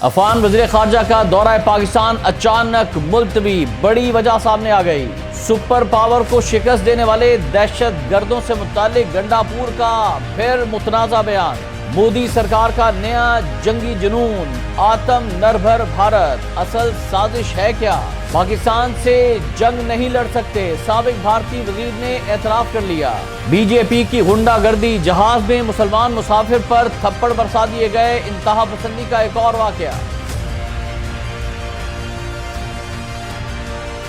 افغان وزیر خارجہ کا دورہ پاکستان اچانک ملتوی، بڑی وجہ سامنے آ گئی۔ سپر پاور کو شکست دینے والے دہشت گردوں سے متعلق گنڈاپور کا پھر متنازع بیان۔ مودی سرکار کا نیا جنگی جنون، آتم نربھر بھارت، اصل سازش ہے کیا؟ پاکستان سے جنگ نہیں لڑ سکتے، سابق بھارتی وزیر نے اعتراف کر لیا۔ بی جے پی کی غنڈہ گردی، جہاز میں مسلمان مسافر پر تھپڑ برسا دیے گئے، انتہا پسندی کا ایک اور واقعہ۔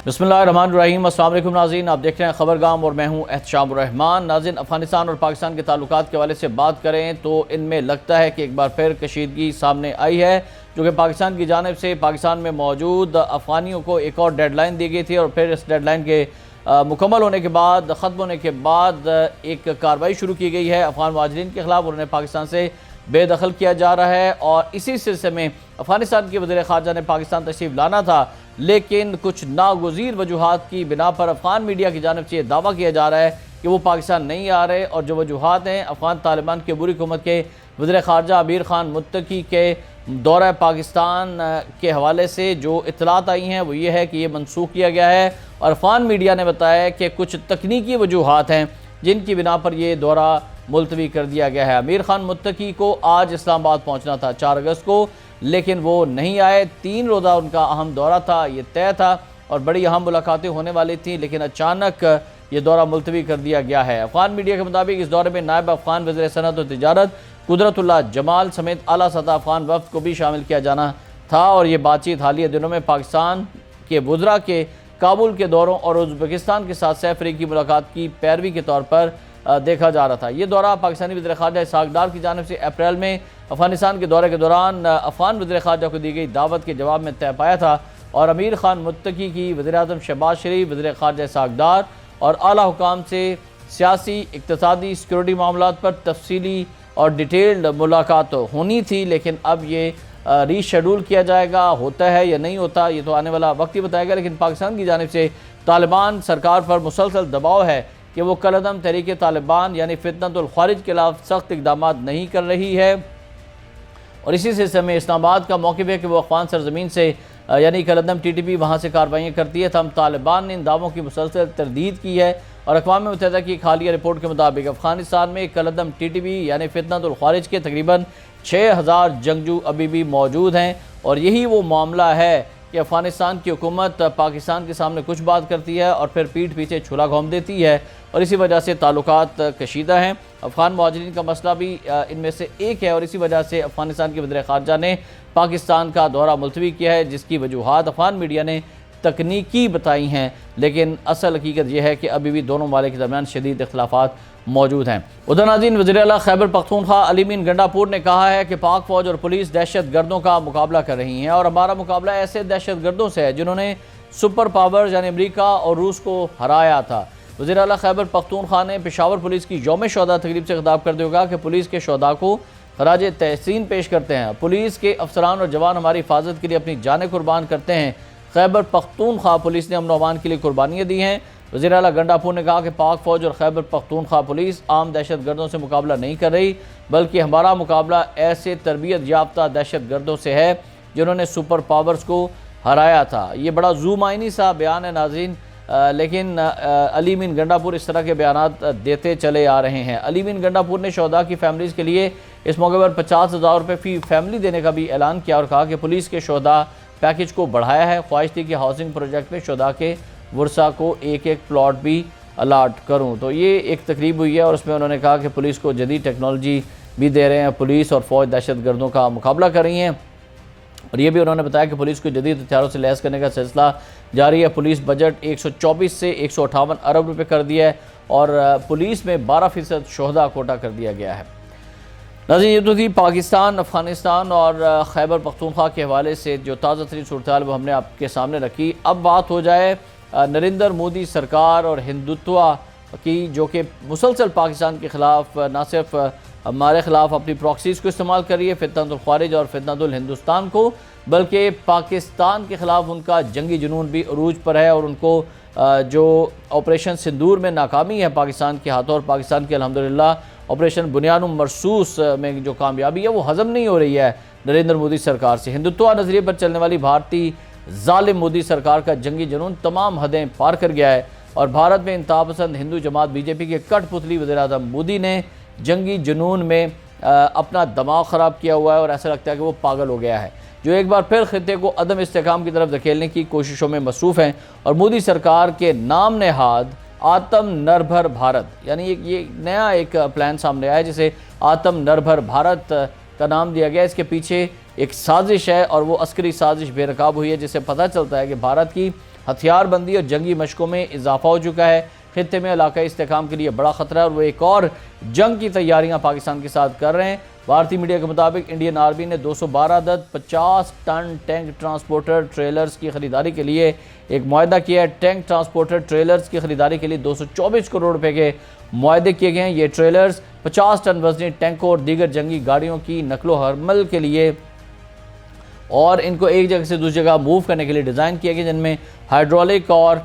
بسم اللہ الرحمن الرحیم، السلام علیکم ناظرین، آپ دیکھ رہے ہیں خبرگام اور میں ہوں احتشام الرحمان۔ ناظرین، افغانستان اور پاکستان کے تعلقات کے حوالے سے بات کریں تو ان میں لگتا ہے کہ ایک بار پھر کشیدگی سامنے آئی ہے، جو کہ پاکستان کی جانب سے پاکستان میں موجود افغانیوں کو ایک اور ڈیڈ لائن دی گئی تھی، اور پھر اس ڈیڈ لائن کے مکمل ہونے کے بعد، ختم ہونے کے بعد ایک کارروائی شروع کی گئی ہے افغان مہاجرین کے خلاف، اور انہیں پاکستان سے بے دخل کیا جا رہا ہے۔ اور اسی سلسلے میں افغانستان کے وزیر خارجہ نے پاکستان تشریف لانا تھا، لیکن کچھ ناگزیر وجوہات کی بنا پر افغان میڈیا کی جانب سے یہ دعویٰ کیا جا رہا ہے کہ وہ پاکستان نہیں آ رہے، اور جو وجوہات ہیں افغان طالبان کے بری حکومت کے وزیر خارجہ امیر خان متقی کے دورہ پاکستان کے حوالے سے جو اطلاعات آئی ہیں وہ یہ ہے کہ یہ منسوخ کیا گیا ہے، اور افغان میڈیا نے بتایا ہے کہ کچھ تکنیکی وجوہات ہیں جن کی بنا پر یہ دورہ ملتوی کر دیا گیا ہے۔ امیر خان متقی کو آج اسلام آباد پہنچنا تھا 4 اگست کو، لیکن وہ نہیں آئے۔ 3 روزہ ان کا اہم دورہ تھا، یہ طے تھا، اور بڑی اہم ملاقاتیں ہونے والی تھیں، لیکن اچانک یہ دورہ ملتوی کر دیا گیا ہے۔ افغان میڈیا کے مطابق اس دورے میں نائب افغان وزیر صنعت و تجارت قدرت اللہ جمال سمیت اعلیٰ سطح افغان وفد کو بھی شامل کیا جانا تھا، اور یہ بات چیت حالیہ دنوں میں پاکستان کے وزراء کے کابل کے دوروں اور ازبکستان کے ساتھ سہ فریقی ملاقات کی پیروی کے طور پر دیکھا جا رہا تھا۔ یہ دورہ پاکستانی وزیر خارجہ اسحاق ڈار کی جانب سے اپریل میں افغانستان کے دورے کے دوران افغان وزیر خارجہ کو دی گئی دعوت کے جواب میں طے پایا تھا، اور امیر خان متقی کی وزیر اعظم شہباز شریف، وزیر خارجہ اسحاق ڈار اور اعلیٰ حکام سے سیاسی، اقتصادی، سیکورٹی معاملات پر تفصیلی اور ڈیٹیلڈ ملاقات ہونی تھی، لیکن اب یہ ری شیڈول کیا جائے گا۔ ہوتا ہے یا نہیں ہوتا یہ تو آنے والا وقت ہی بتائے گا، لیکن پاکستان کی جانب سے طالبان سرکار پر مسلسل دباؤ ہے کہ وہ کالعدم تحریک طالبان یعنی فتنۃ الخوارج کے خلاف سخت اقدامات نہیں کر رہی ہے، اور اسی سلسلے میں اسلام آباد کا موقف ہے کہ وہ افغان سرزمین سے یعنی کالعدم ٹی ٹی پی وہاں سے کارروائیاں کرتی ہے۔ تاہم طالبان نے ان دعووں کی مسلسل تردید کی ہے، اور اقوام متحدہ کی ایک حالیہ رپورٹ کے مطابق افغانستان میں کالعدم ٹی ٹی پی یعنی فتنۃ الخوارج کے تقریباً 6000 جنگجو ابھی بھی موجود ہیں، اور یہی وہ معاملہ ہے کہ افغانستان کی حکومت پاکستان کے سامنے کچھ بات کرتی ہے اور پھر پیٹھ پیچھے چھلا گھوم دیتی ہے، اور اسی وجہ سے تعلقات کشیدہ ہیں۔ افغان مہاجرین کا مسئلہ بھی ان میں سے ایک ہے، اور اسی وجہ سے افغانستان کے وزیر خارجہ نے پاکستان کا دورہ ملتوی کیا ہے، جس کی وجوہات افغان میڈیا نے تکنیکی بتائی ہیں، لیکن اصل حقیقت یہ ہے کہ ابھی بھی دونوں ممالک کے درمیان شدید اختلافات موجود ہیں۔ ادھر ناظرین، وزیر اعلیٰ خیبر پختونخوا علی مین گنڈاپور نے کہا ہے کہ پاک فوج اور پولیس دہشت گردوں کا مقابلہ کر رہی ہیں، اور ہمارا مقابلہ ایسے دہشت گردوں سے ہے جنہوں نے سپر پاور یعنی امریکہ اور روس کو ہرایا تھا۔ وزیر اعلیٰ خیبر پختونخوا نے پشاور پولیس کی یوم شہداء تقریب سے خطاب کرتے ہوئے کہا کہ پولیس کے شہداء کو خراج تحسین پیش کرتے ہیں۔ پولیس کے افسران اور جوان ہماری حفاظت کے لیے اپنی جانیں قربان کرتے ہیں۔ خیبر پختونخوا پولیس نے امن و امان کے لیے قربانیاں دی ہیں۔ وزیر اعلیٰ گنڈاپور نے کہا کہ پاک فوج اور خیبر پختونخوا پولیس عام دہشت گردوں سے مقابلہ نہیں کر رہی، بلکہ ہمارا مقابلہ ایسے تربیت یافتہ دہشت گردوں سے ہے جنہوں نے سپر پاورز کو ہرایا تھا۔ یہ بڑا ذو معنی سا بیان ہے ناظرین، لیکن علی مین گنڈاپور اس طرح کے بیانات دیتے چلے آ رہے ہیں۔ علی مین گنڈاپور نے شہداء کی فیملیز کے لیے اس موقع پر 50,000 روپے فی فیملی دینے کا بھی اعلان کیا، اور کہا کہ پولیس کے شہداء پیکج کو بڑھایا ہے۔ خواہش تھی کہ ہاؤسنگ پروجیکٹ میں شہداء کے ورثاء کو ایک پلاٹ بھی الاٹ کروں۔ تو یہ ایک تقریب ہوئی ہے، اور اس میں انہوں نے کہا کہ پولیس کو جدید ٹیکنالوجی بھی دے رہے ہیں، پولیس اور فوج دہشت گردوں کا مقابلہ کر رہی ہیں، اور یہ بھی انہوں نے بتایا کہ پولیس کو جدید ہتھیاروں سے لیس کرنے کا سلسلہ جاری ہے۔ پولیس بجٹ 124 سے 158 ارب روپے کر دیا ہے، اور پولیس میں 12% شہداء کوٹا کر دیا گیا ہے۔ ناظرین، یہ تو تھی پاکستان، افغانستان اور خیبر پختونخوا کے حوالے سے جو تازہ ترین صورتحال وہ ہم نے آپ کے سامنے رکھی۔ اب بات ہو جائے نریندر مودی سرکار اور ہندوتوا کی، جو کہ مسلسل پاکستان کے خلاف نہ صرف ہمارے خلاف اپنی پراکسیز کو استعمال کر رہی ہے، فتنۃ الخوارج اور فتنۃ الہندوستان کو، بلکہ پاکستان کے خلاف ان کا جنگی جنون بھی عروج پر ہے، اور ان کو جو آپریشن سندور میں ناکامی ہے پاکستان کے ہاتھوں، اور پاکستان کی الحمدللہ آپریشن بنیاد مرصوص میں جو کامیابی ہے وہ ہضم نہیں ہو رہی ہے نریندر مودی سرکار سے۔ ہندوتوا نظریے پر چلنے والی بھارتی ظالم مودی سرکار کا جنگی جنون تمام حدیں پار کر گیا ہے، اور بھارت میں انتہا پسند ہندو جماعت بی جے پی کے کٹ پتلی وزیر اعظم مودی نے جنگی جنون میں اپنا دماغ خراب کیا ہوا ہے، اور ایسا لگتا ہے کہ وہ پاگل ہو گیا ہے، جو ایک بار پھر خطے کو عدم استحکام کی طرف دھکیلنے کی کوششوں میں مصروف ہیں، اور مودی سرکار کے نام نہاد آتم نربھر بھارت، یعنی یہ نیا ایک پلان سامنے آیا ہے جسے آتم نربھر بھارت کا نام دیا گیا۔ اس کے پیچھے ایک سازش ہے، اور وہ عسکری سازش بے نقاب ہوئی ہے، جس سے پتہ چلتا ہے کہ بھارت کی ہتھیار بندی اور جنگی مشقوں میں اضافہ ہو چکا ہے، خطے میں علاقائی استحکام کے لیے بڑا خطرہ ہے، اور وہ ایک اور جنگ کی تیاریاں پاکستان کے ساتھ کر رہے ہیں۔ بھارتی میڈیا کے مطابق انڈین آرمی نے 212 عدد 50 ٹن ٹینک ٹرانسپورٹر ٹریلرز کی خریداری کے لیے ایک معاہدہ کیا ہے۔ ٹینک ٹرانسپورٹر ٹریلرز کی خریداری کے لیے 224 کروڑ روپے کے معاہدے کیے گئے ہیں۔ یہ ٹریلرز 50 ٹن وزنی ٹینکوں اور دیگر جنگی گاڑیوں کی نقل و حمل کے لیے اور ان کو ایک جگہ سے دوسری جگہ موو کرنے کے لیے ڈیزائن کیا گیا، جن میں ہائیڈرولک اور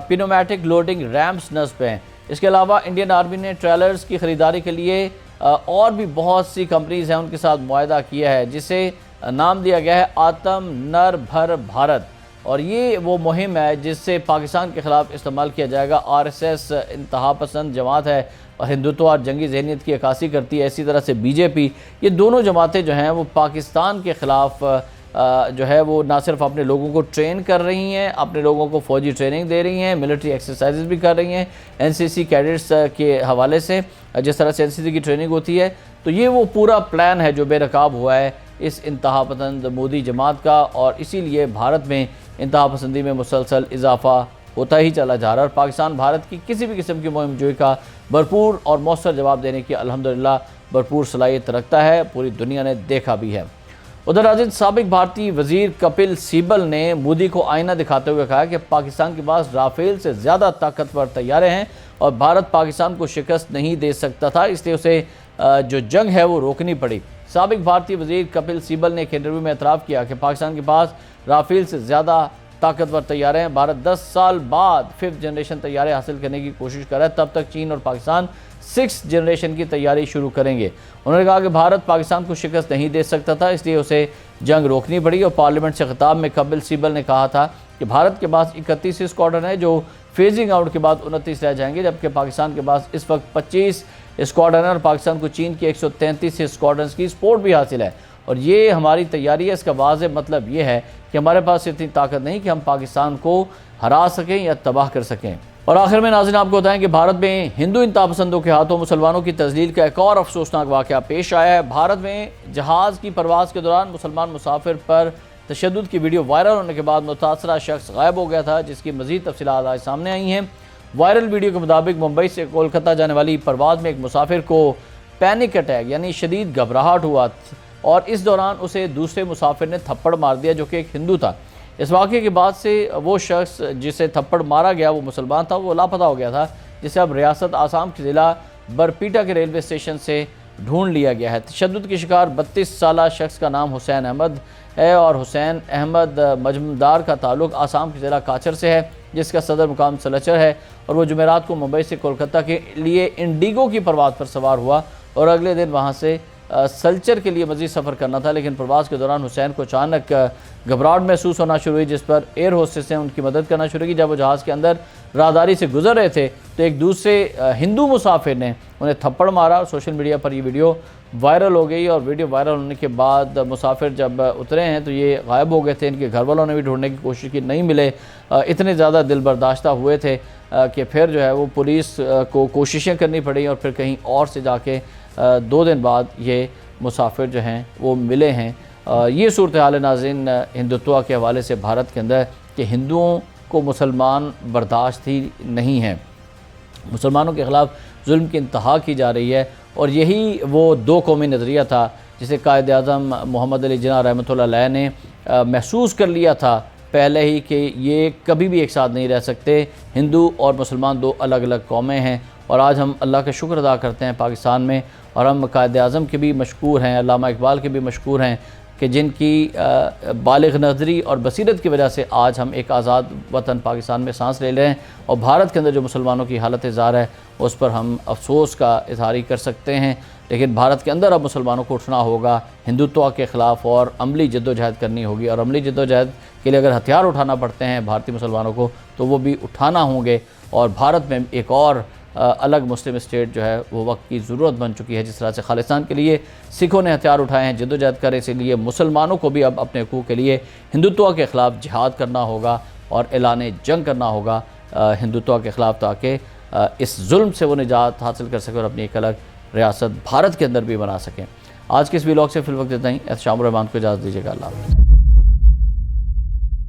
پنومیٹک لوڈنگ ریمپس نصب ہیں۔ اس کے علاوہ انڈین آرمی نے ٹریلرز کی خریداری کے لیے اور بھی بہت سی کمپنیز ہیں ان کے ساتھ معاہدہ کیا ہے، جسے نام دیا گیا ہے آتم نربھر بھارت، اور یہ وہ مہم ہے جس سے پاکستان کے خلاف استعمال کیا جائے گا۔ آر ایس ایس انتہا پسند جماعت ہے اور ہندوتوا اور جنگی ذہنیت کی عکاسی کرتی ہے، اسی طرح سے بی جے پی، یہ دونوں جماعتیں جو ہیں وہ پاکستان کے خلاف جو ہے وہ نہ صرف اپنے لوگوں کو ٹرین کر رہی ہیں، اپنے لوگوں کو فوجی ٹریننگ دے رہی ہیں، ملٹری ایکسرسائزز بھی کر رہی ہیں این سی سی کیڈٹس کے حوالے سے، جس طرح سے این سی سی کی ٹریننگ ہوتی ہے، تو یہ وہ پورا پلان ہے جو بے نقاب ہوا ہے اس انتہا پسند مودی جماعت کا، اور اسی لیے بھارت میں انتہا پسندی میں مسلسل اضافہ ہوتا ہی چلا جا رہا ہے، اور پاکستان بھارت کی کسی بھی قسم کی مہم جوئی کا بھرپور اور مؤثر جواب دینے کی الحمدللہ بھرپور صلاحیت رکھتا ہے، پوری دنیا نے دیکھا بھی ہے۔ ادھر ناظرین، سابق بھارتی وزیر کپل سیبل نے مودی کو آئینہ دکھاتے ہوئے کہا کہ پاکستان کے پاس رافیل سے زیادہ طاقتور طیارے ہیں اور بھارت پاکستان کو شکست نہیں دے سکتا تھا، اس لیے اسے جو جنگ ہے وہ روکنی پڑی۔ سابق بھارتی وزیر کپل سیبل نے ایک انٹرویو میں اعتراف کیا کہ پاکستان کے پاس رافیل سے زیادہ طاقتور طیارے ہیں۔ بھارت 10 سال بعد 5th جنریشن طیارے حاصل کرنے کی کوشش کر رہا ہے، تب تک چین اور پاکستان 6th جنریشن کی تیاری شروع کریں گے۔ انہوں نے کہا کہ بھارت پاکستان کو شکست نہیں دے سکتا تھا، اس لیے اسے جنگ روکنی پڑی، اور پارلیمنٹ سے خطاب میں کپل سیبل نے کہا تھا کہ بھارت کے پاس 31 اسکواڈرن ہے جو فیزنگ آؤٹ کے بعد 29 رہ جائیں گے، جبکہ پاکستان کے پاس اس وقت 25 اسکواڈرن ہے، اور پاکستان کو چین کی 133 اسکواڈرنز کی سپورٹ بھی حاصل ہے، اور یہ ہماری تیاری ہے۔ اس کا واضح مطلب یہ ہے کہ ہمارے پاس اتنی طاقت نہیں کہ ہم پاکستان کو ہرا سکیں یا تباہ کر سکیں۔ اور آخر میں ناظرین آپ کو بتائیں کہ بھارت میں ہندو انتہا پسندوں کے ہاتھوں مسلمانوں کی تذلیل کا ایک اور افسوسناک واقعہ پیش آیا ہے۔ بھارت میں جہاز کی پرواز کے دوران مسلمان مسافر پر تشدد کی ویڈیو وائرل ہونے کے بعد متاثرہ شخص غائب ہو گیا تھا، جس کی مزید تفصیلات آج سامنے آئی ہیں۔ وائرل ویڈیو کے مطابق ممبئی سے کولکتہ جانے والی پرواز میں ایک مسافر کو پینک اٹیک یعنی شدید گھبراہٹ ہوا، اور اس دوران اسے دوسرے مسافر نے تھپڑ مار دیا جو کہ ایک ہندو تھا۔ اس واقعے کے بعد سے وہ شخص جسے تھپڑ مارا گیا وہ مسلمان تھا، وہ لاپتہ ہو گیا تھا، جسے اب ریاست آسام کے ضلع برپیٹا کے ریلوے اسٹیشن سے ڈھونڈ لیا گیا ہے۔ تشدد کی شکار 32 سالہ شخص کا نام حسین احمد ہے، اور حسین احمد مجمدار کا تعلق آسام کے ضلع کاچر سے ہے، جس کا صدر مقام سلچر ہے، اور وہ جمعرات کو ممبئی سے کولکتہ کے لیے انڈیگو کی پرواز پر سوار ہوا اور اگلے دن وہاں سے سلچر کے لیے مزید سفر کرنا تھا، لیکن پرواز کے دوران حسین کو اچانک گھبراہٹ محسوس ہونا شروع ہوئی، جس پر ایئر ہوسٹس نے ان کی مدد کرنا شروع کی۔ جب وہ جہاز کے اندر راہداری سے گزر رہے تھے تو ایک دوسرے ہندو مسافر نے انہیں تھپڑ مارا، اور سوشل میڈیا پر یہ ویڈیو وائرل ہو گئی، اور ویڈیو وائرل ہونے کے بعد مسافر جب اترے ہیں تو یہ غائب ہو گئے تھے۔ ان کے گھر والوں نے بھی ڈھونڈنے کی کوشش کی، نہیں ملے، اتنے زیادہ دل برداشتہ ہوئے تھے کہ پھر جو ہے وہ پولیس کو کوششیں کرنی پڑی، اور پھر کہیں اور سے جا کے 2 دن بعد یہ مسافر جو ہیں وہ ملے ہیں۔ یہ صورتحال ناظرین ہندوتوا کے حوالے سے بھارت کے اندر کہ ہندوؤں کو مسلمان برداشت ہی نہیں ہیں، مسلمانوں کے خلاف ظلم کی انتہا کی جا رہی ہے، اور یہی وہ 2 قومی نظریہ تھا جسے قائد اعظم محمد علی جناح رحمۃ اللہ علیہ نے محسوس کر لیا تھا پہلے ہی کہ یہ کبھی بھی ایک ساتھ نہیں رہ سکتے، ہندو اور مسلمان 2 الگ الگ قومیں ہیں۔ اور آج ہم اللہ کا شکر ادا کرتے ہیں پاکستان میں، اور ہم قائد اعظم کے بھی مشکور ہیں، علامہ اقبال کے بھی مشکور ہیں کہ جن کی بالغ نظری اور بصیرت کی وجہ سے آج ہم ایک آزاد وطن پاکستان میں سانس لے رہے ہیں، اور بھارت کے اندر جو مسلمانوں کی حالت زار ہے اس پر ہم افسوس کا اظہار ہی کر سکتے ہیں۔ لیکن بھارت کے اندر اب مسلمانوں کو اٹھنا ہوگا، ہندوتوا کے خلاف اور عملی جد و جہد کرنی ہوگی، اور عملی جد و جہد کے لیے اگر ہتھیار اٹھانا پڑتے ہیں بھارتی مسلمانوں کو تو وہ بھی اٹھانا ہوں گے، اور بھارت میں ایک اور الگ مسلم اسٹیٹ جو ہے وہ وقت کی ضرورت بن چکی ہے۔ جس طرح سے خالصتان کے لیے سکھوں نے ہتھیار اٹھائے ہیں، جد و جہد کرے، اسی لیے مسلمانوں کو بھی اب اپنے حقوق کے لیے ہندوتوا کے خلاف جہاد کرنا ہوگا اور اعلان جنگ کرنا ہوگا ہندوتوا کے خلاف، تاکہ اس ظلم سے وہ نجات حاصل کر سکے اور اپنی ایک الگ ریاست بھارت کے اندر بھی بنا سکیں۔ آج کے اس ویلاگ سے فی الوقت اتنا ہی۔ احتشام الرحمان کو اجازت دیجیے گا۔ اللہ حافظ۔